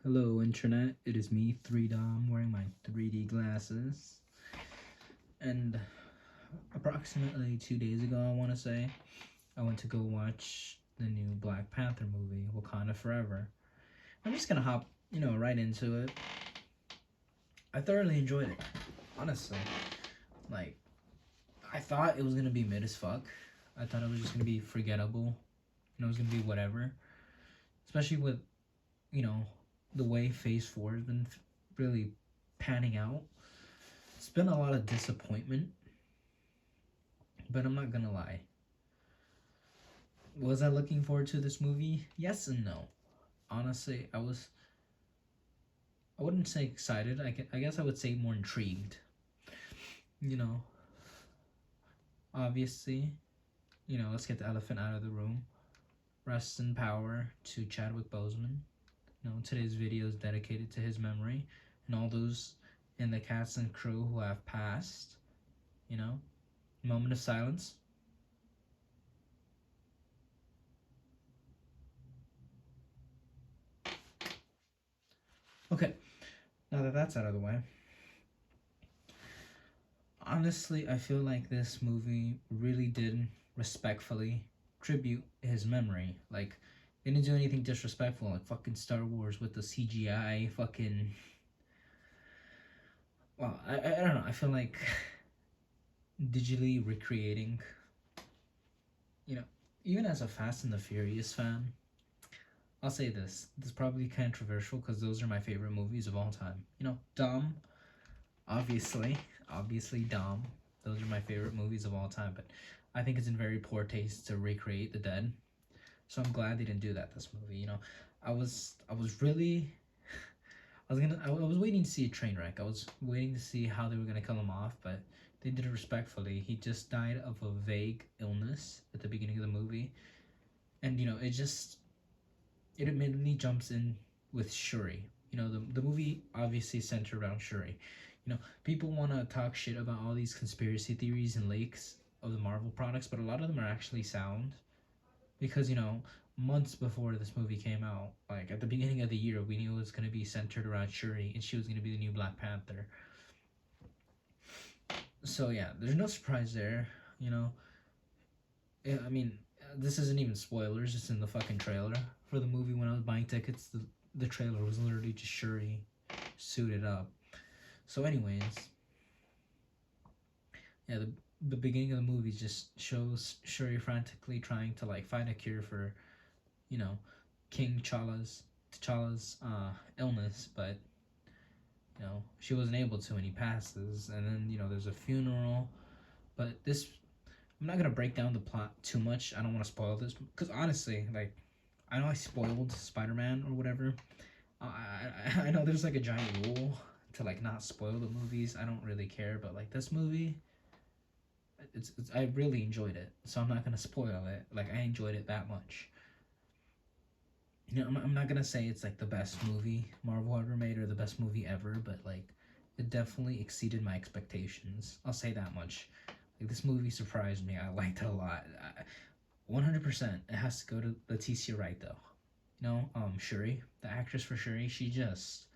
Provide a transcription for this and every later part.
Hello, Internet. It is me, 3Dom, wearing my 3D glasses. And approximately 2 days ago, I want to say, I went to go watch the new Black Panther movie, Wakanda Forever. I'm just gonna hop, right into it. I thoroughly enjoyed it, honestly. Like, I thought it was gonna be mid as fuck. I thought it was just gonna be forgettable. It was gonna be whatever. Especially with, you know, the way Phase 4 has been really panning out. It's been a lot of disappointment, but I'm not gonna lie. Was I looking forward to this movie? Yes and no. Honestly, I wouldn't say excited. I guess I would say more intrigued. You know, obviously, let's get the elephant out of the room. Rest in power to Chadwick Boseman. Today's video is dedicated to his memory and all those in the cast and crew who have passed. Moment of silence. Okay, now that that's out of the way, honestly, I feel like this movie really did respectfully tribute his memory. Like, they didn't do anything disrespectful, like fucking Star Wars with the CGI, fucking. Well, I don't know. I feel like digitally recreating, you know, even as a Fast and the Furious fan, I'll say this. This is probably controversial because those are my favorite movies of all time. Dom, obviously, Dom. Those are my favorite movies of all time, but I think it's in very poor taste to recreate the dead. So I'm glad they didn't do that this movie. I was really I was waiting to see a train wreck. I was waiting to see how they were gonna kill him off, but they did it respectfully. He just died of a vague illness at the beginning of the movie, and it immediately jumps in with Shuri. The movie obviously centered around Shuri. People want to talk shit about all these conspiracy theories and leaks of the Marvel products, but a lot of them are actually sound because, months before this movie came out, like at the beginning of the year, we knew it was going to be centered around Shuri and she was going to be the new Black Panther. So, yeah, there's no surprise there, you know. Yeah, I mean, this isn't even spoilers, it's in the fucking trailer for the movie. When I was buying tickets, the trailer was literally just Shuri suited up. So, anyways, yeah, the beginning of the movie just shows Shuri frantically trying to like find a cure for, you know, King T'Challa's illness, but she wasn't able to, and he passes. And then there's a funeral, but this I'm not gonna break down the plot too much. I don't want to spoil this because honestly, like, I know I spoiled Spider-Man or whatever. I know there's like a giant rule to like not spoil the movies. I don't really care, but like this movie, I really enjoyed it, so I'm not gonna spoil it. Like, I enjoyed it that much. I'm not gonna say it's like the best movie Marvel ever made or the best movie ever, but like it definitely exceeded my expectations. I'll say that much. Like, this movie surprised me. I liked it a lot. 100%. It has to go to Leticia Wright though. Shuri, the actress for Shuri, she just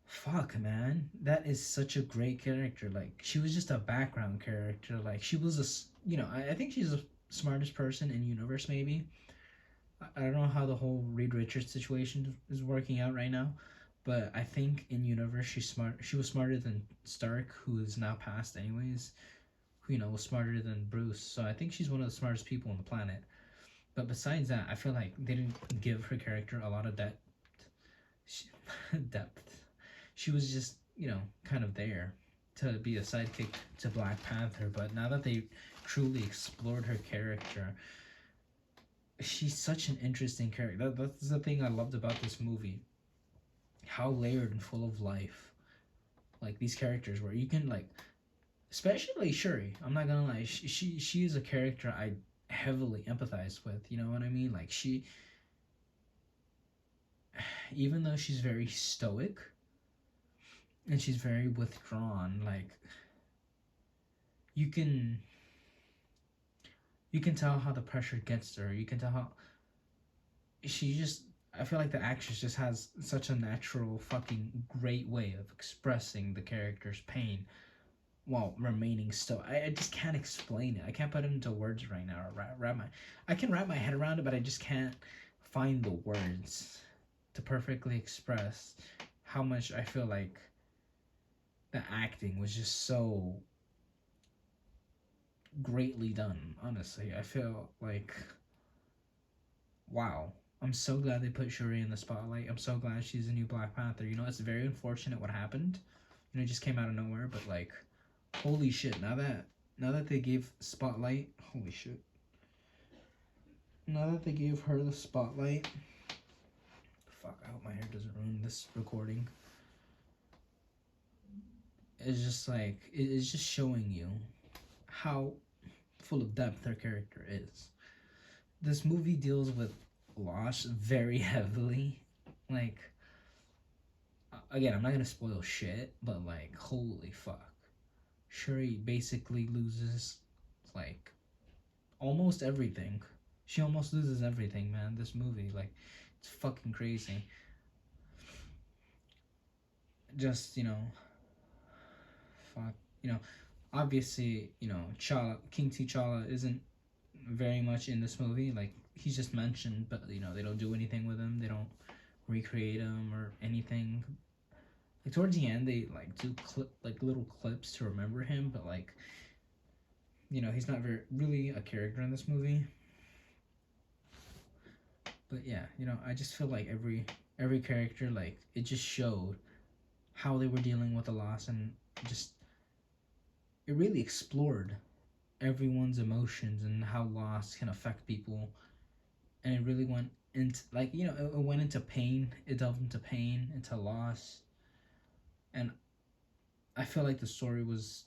fuck, man. That is such a great character. Like, she was just a background character. Like, she was I think she's the smartest person in universe maybe. I don't know how the whole Reed Richards situation is working out right now, but I think in universe she's smart. She was smarter than Stark, who is now passed anyways. Who was smarter than Bruce. So I think she's one of the smartest people on the planet. But besides that, I feel like they didn't give her character a lot of depth. Depth. She was just kind of there to be a sidekick to Black Panther. But now that they truly explored her character, she's such an interesting character. That's the thing I loved about this movie. How layered and full of life, like, these characters were. You can, like, especially Shuri. I'm not gonna lie. She is a character I heavily empathize with. You know what I mean? Like, she, even though she's very stoic and she's very withdrawn, like, you can tell how the pressure gets to her. You can tell how she just I feel like the actress just has such a natural fucking great way of expressing the character's pain while remaining still. I just can't explain it. I can't put it into words right now. Or I can wrap my head around it, but I just can't find the words to perfectly express how much I feel like the acting was just so greatly done. Honestly, I feel like wow. I'm so glad they put Shuri in the spotlight. I'm so glad she's a new Black Panther. You know, it's very unfortunate what happened. You know, it just came out of nowhere, but like, holy shit! Now that they gave spotlight, holy shit! Now that they gave her the spotlight, fuck! I hope my hair doesn't ruin this recording. It's just like it's just showing you how full of depth her character is. This movie deals with loss very heavily. Like, again, I'm not gonna spoil shit, but like, holy fuck. Shuri basically loses, like, almost everything. She almost loses everything, man. This movie, like, it's fucking crazy. Just, fuck, obviously, King T'Challa isn't very much in this movie. Like, he's just mentioned, but, they don't do anything with him. They don't recreate him or anything. Like, towards the end, they, like, do little clips to remember him, but, like, he's not really a character in this movie. But yeah, I just feel like every character, like, it just showed how they were dealing with the loss, and just it really explored everyone's emotions and how loss can affect people, and it really went into, like, it went into pain. It delved into pain, into loss, and I feel like the story was,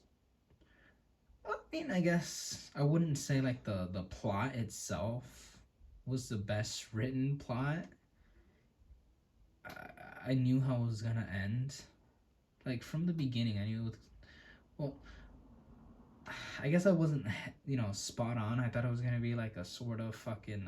I mean, I guess I wouldn't say like the plot itself was the best written plot. I knew how it was gonna end. Like, from the beginning, I knew it was, well, I guess I wasn't, spot on. I thought it was gonna be like a sort of fucking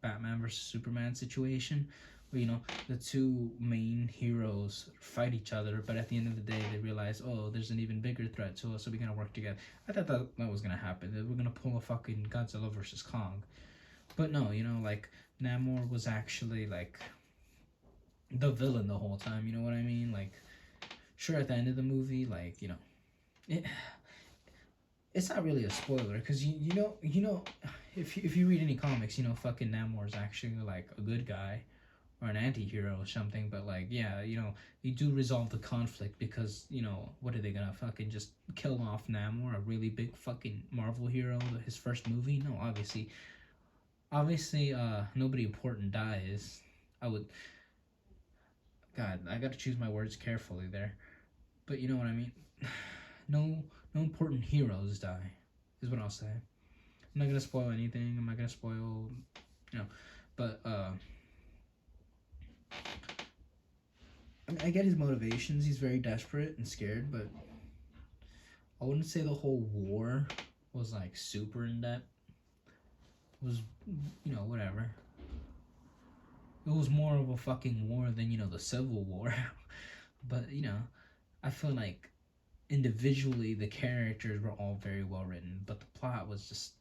Batman versus Superman situation, where the two main heroes fight each other, but at the end of the day they realize, oh, there's an even bigger threat to us, so we're gonna work together. I thought that was gonna happen. That we're gonna pull a fucking Godzilla versus Kong, but no, like, Namor was actually like the villain the whole time. You know what I mean? Like, sure, at the end of the movie, like, it, it's not really a spoiler, because if you read any comics, fucking Namor is actually like a good guy or an anti-hero or something. But like, yeah, they do resolve the conflict, because what are they gonna fucking just kill off Namor, a really big fucking Marvel hero, his first movie? No, obviously nobody important dies. I would, God, I gotta choose my words carefully there, but you know what I mean. No, no important heroes die, is what I'll say. I'm not gonna spoil anything. I'm not gonna spoil, but I mean, I get his motivations. He's very desperate and scared, but I wouldn't say the whole war was like super in depth. It was, whatever. It was more of a fucking war than the Civil War, but I feel like individually the characters were all very well written, but the plot was just,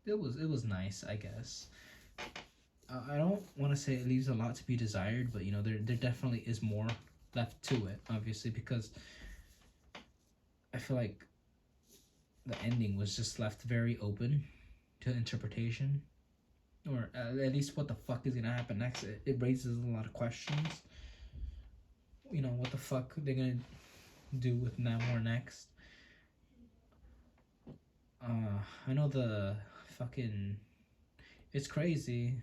it was nice, I guess. I don't want to say it leaves a lot to be desired, but there definitely is more left to it, obviously, because I feel like the ending was just left very open to interpretation, or at least what the fuck is gonna happen next. It raises a lot of questions. What the fuck they're gonna do with Namor next. I know the fucking, it's crazy.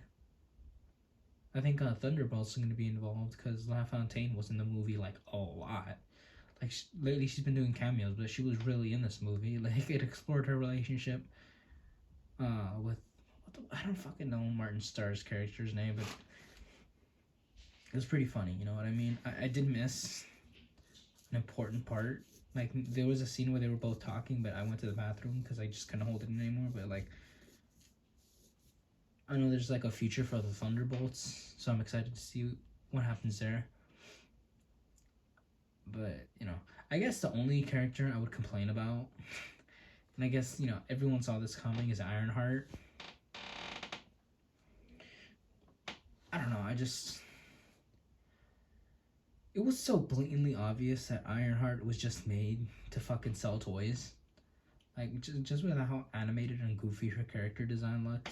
I think Thunderbolt's gonna be involved, because La Fontaine was in the movie like a lot. Like, lately she's been doing cameos, but she was really in this movie. Like, it explored her relationship with, I don't fucking know Martin Starr's character's name, but it was pretty funny. You know what I mean? I did miss an important part. Like, there was a scene where they were both talking, but I went to the bathroom because I just couldn't hold it in anymore. But like, I know there's like a future for the Thunderbolts, so I'm excited to see what happens there. But I guess the only character I would complain about, and I guess everyone saw this coming, is Ironheart. I don't know. It was so blatantly obvious that Ironheart was just made to fucking sell toys. Like just with how animated and goofy her character design looked.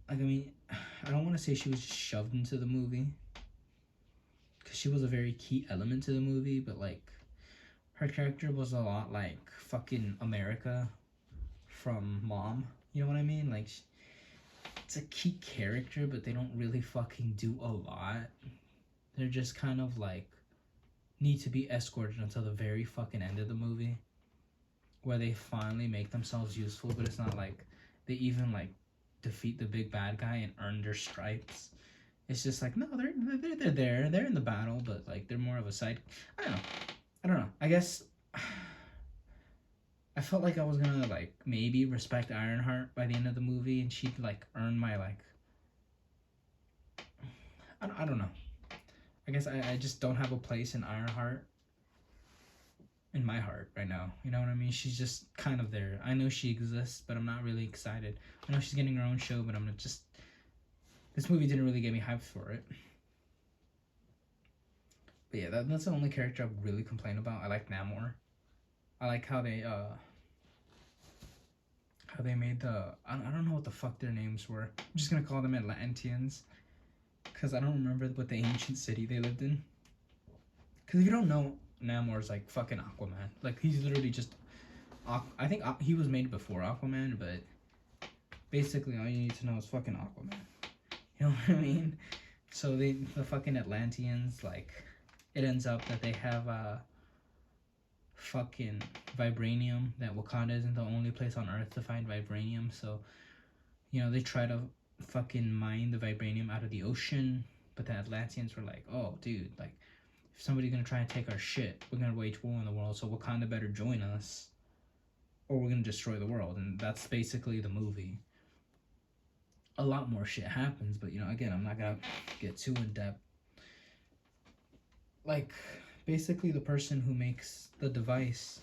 Like, I mean, I don't want to say she was just shoved into the movie, because she was a very key element to the movie, but like her character was a lot like fucking America from Mom. You know what I mean? Like, it's a key character, but they don't really fucking do a lot. They're just kind of like need to be escorted until the very fucking end of the movie, where they finally make themselves useful. But it's not like they even like defeat the big bad guy and earn their stripes. It's just like, no, they're there, they're in the battle, but like they're more of a side. I don't know. I guess I felt like I was gonna like maybe respect Ironheart by the end of the movie, and she'd like earn my like. I don't know. I guess I just don't have a place in Ironheart in my heart right now. You know what I mean? She's just kind of there. I know she exists, but I'm not really excited. I know she's getting her own show, but I'm not just. This movie didn't really get me hyped for it. But yeah, that's the only character I would really complain about. I like Namor. I like how they made I don't know what the fuck their names were. I'm just gonna call them Atlanteans, because I don't remember what the ancient city they lived in. Because if you don't know, Namor's like fucking Aquaman. Like, he's literally just I think he was made before Aquaman, but basically all you need to know is fucking Aquaman. You know what I mean? So the fucking Atlanteans, like, it ends up that they have fucking vibranium. That Wakanda isn't the only place on Earth to find vibranium, so they try to fucking mine the vibranium out of the ocean, but the Atlanteans were like, oh dude, like, if somebody's gonna try and take our shit, we're gonna wage war in the world, so Wakanda better join us, or we're gonna destroy the world. And that's basically the movie. A lot more shit happens, but again, I'm not gonna get too in depth. Like, basically the person who makes the device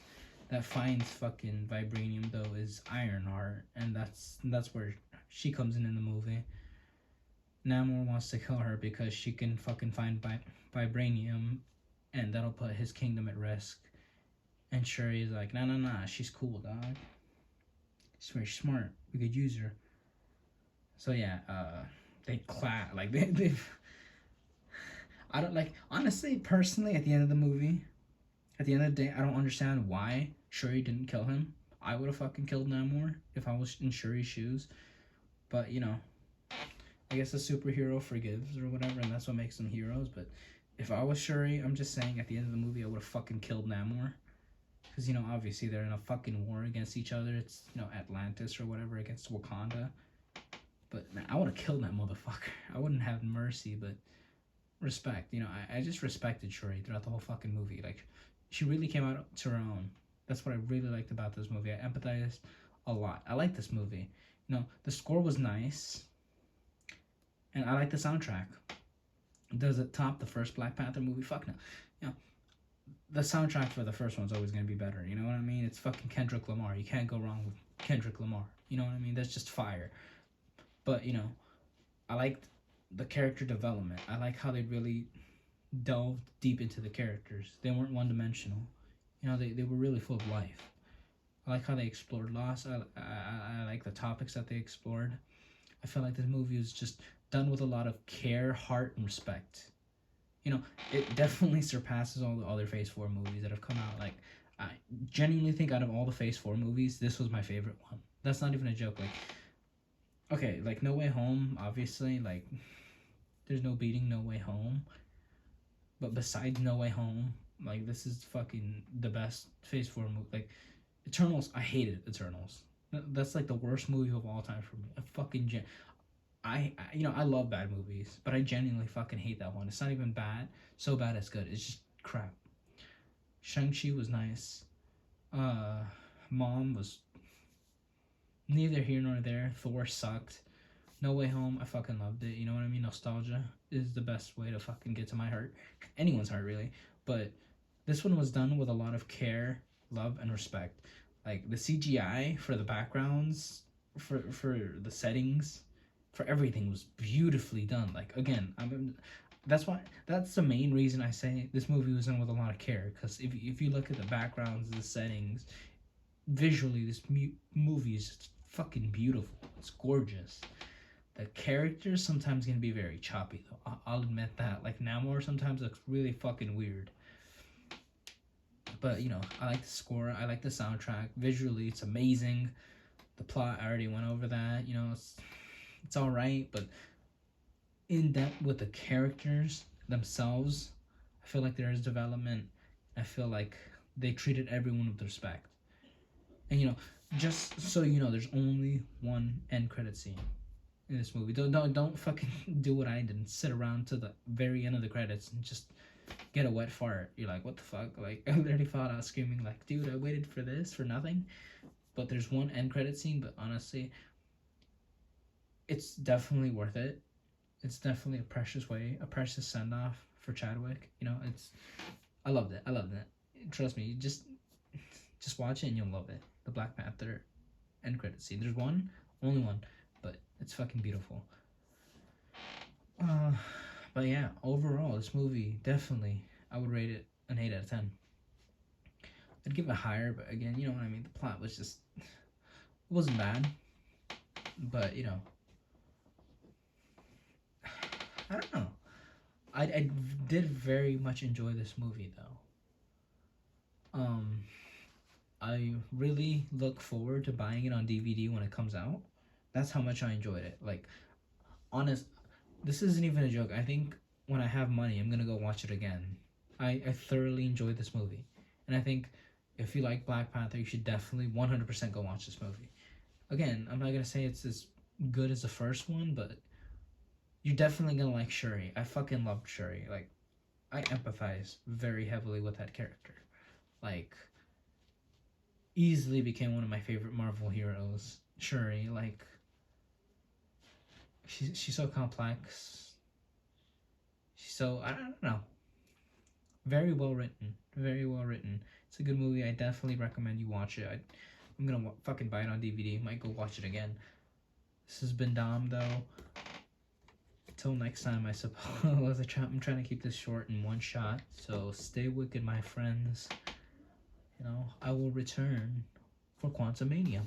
that finds fucking vibranium though is Ironheart, and that's where she comes in the movie. Namor wants to kill her because she can fucking find vibranium, and that'll put his kingdom at risk. And Shuri's like, nah, she's cool, dog. She's very smart. We could use her. So yeah, they clash. Like, they I don't like, honestly, personally, at the end of the movie, at the end of the day, I don't understand why Shuri didn't kill him. I would have fucking killed Namor if I was in Shuri's shoes. But I guess a superhero forgives or whatever, and that's what makes them heroes. But if I was Shuri, I'm just saying, at the end of the movie, I would have fucking killed Namor. Because, obviously they're in a fucking war against each other. It's, Atlantis or whatever against Wakanda. But, man, I would have killed that motherfucker. I wouldn't have mercy, but respect. I just respected Shuri throughout the whole fucking movie. Like, she really came out to her own. That's what I really liked about this movie. I empathized a lot. I like this movie. The score was nice. And I like the soundtrack. Does it top the first Black Panther movie? Fuck no. The soundtrack for the first one's always going to be better. You know what I mean? It's fucking Kendrick Lamar. You can't go wrong with Kendrick Lamar. You know what I mean? That's just fire. But, I liked the character development. I like how they really delved deep into the characters. They weren't one-dimensional. They were really full of life. I like how they explored loss. I like the topics that they explored. I feel like this movie was just done with a lot of care, heart, and respect. It definitely surpasses all the other Phase 4 movies that have come out. Like, I genuinely think out of all the Phase 4 movies, this was my favorite one. That's not even a joke. Like, okay, like, No Way Home, obviously, like, there's no beating No Way Home. But besides No Way Home, like, this is fucking the best Phase 4 movie. Like, Eternals, I hated Eternals. That's, like, the worst movie of all time for me. I love bad movies, but I genuinely fucking hate that one. It's not even bad. So bad it's good. It's just crap. Shang-Chi was nice. Mom was neither here nor there. Thor sucked. No Way Home, I fucking loved it. You know what I mean? Nostalgia is the best way to fucking get to my heart. Anyone's heart, really. But this one was done with a lot of care, love, and respect. Like the CGI for the backgrounds, for the settings, for everything was beautifully done. Like again, that's the main reason I say this movie was done with a lot of care. Because if you look at the backgrounds, the settings, visually, this movie is just fucking beautiful. It's gorgeous. The characters sometimes can be very choppy though. I'll admit that. Like Namor sometimes looks really fucking weird. But you know, I like the score. I like the soundtrack. Visually, it's amazing. The plot, I already went over that. You know, it's all right, but in depth with the characters themselves, I feel like there is development. I feel like they treated everyone with respect. And you know, just so you know, there's only one end credit scene in this movie. Don't fucking do what I did and sit around to the very end of the credits and just get a wet fart. You're like, what the fuck? Like, I literally thought I was screaming like, dude, I waited for this for nothing. But there's one end credit scene, but honestly, it's definitely worth it. It's definitely a precious send off for Chadwick. You know, I loved it. I loved it. Trust me, just watch it and you'll love it. The Black Panther end credit scene. There's one, only one, but it's fucking beautiful. But yeah, overall, this movie definitely, I would rate it an 8 out of 10. I'd give it higher, but again, you know what I mean. The plot was just, it wasn't bad, but you know, I don't know. I did very much enjoy this movie though. I really look forward to buying it on DVD when it comes out. That's how much I enjoyed it. Like, honest, this isn't even a joke. I think when I have money, I'm gonna go watch it again. I thoroughly enjoyed this movie, and I think if you like Black Panther, you should definitely 100% go watch this movie. Again, I'm not gonna say it's as good as the first one, but you're definitely gonna like Shuri. I fucking loved Shuri. Like, I empathize very heavily with that character. Like, easily became one of my favorite Marvel heroes. Shuri, like, she's so complex. She's so, I don't know. Very well written. Very well written. It's a good movie. I definitely recommend you watch it. I'm gonna fucking buy it on DVD. Might go watch it again. This has been Dom, though. Till next time, I suppose. I'm trying to keep this short in one shot. So stay wicked, my friends. You know, I will return for Quantumania.